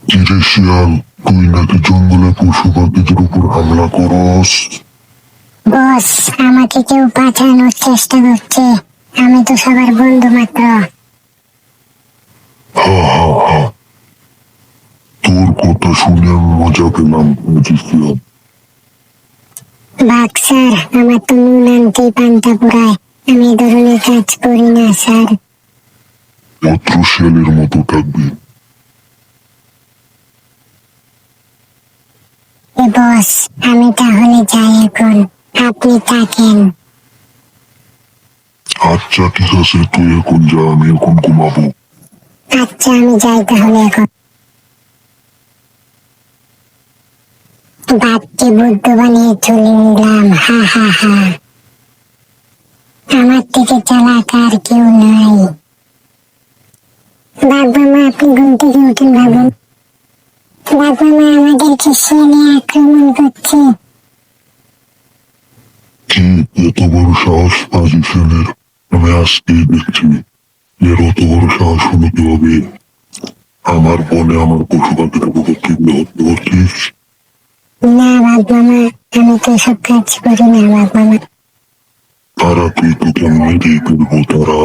কিরে শিয়াল, তুই নাকি জঙ্গলে পশু পাখিদের উপর হামলা করস? বস, আমাকে কেউ বাঁচানোর চেষ্টা করছে। আমি তো সবার বন্ধু মাত্র। হা হা হা, তোর কথা শুনে আমি মজা পেলাম বুঝি শিয়াল। বাঘ স্যার, আমার তো নুন আনতেই পান্তা পুরায়। আমি এ ধরনের কাজ করি না স্যার। মাত্র শিয়ালের মতো থাকবি। বস, আমি তাহলে যাই এখন, আপনি থাকেন। আচ্ছা ঠিক আছে, তুই এখন যা, আমি এখন ঘুমাবো। আচ্ছা, আমি যাই তাহলে এখন। বাঘকে বুদ্ধ বানিয়ে চলে এলাম, হা হা হা। আমার থেকে চালাক আর কেউ নাই। বাঘ মামা, আপনি ঘুম থেকে উঠেন বাবু। বাঘ মামা, আমাদেরকে শিয়ালে আক্রমণ করছে। কি এত বড় সাহস পাজি শিয়ালের? আমি আজকেই দেখছি এর অত বড় সাহস হলো কিভাবে। আমার বনে আমার পশু পাখির উপর কিভাবে হত্যা করছিস? না বাঘ মামা, আমি তো এসব কাজ করি না বাঘ মামা। তারা তুই তোকে মেরেই ফেলবো তারা।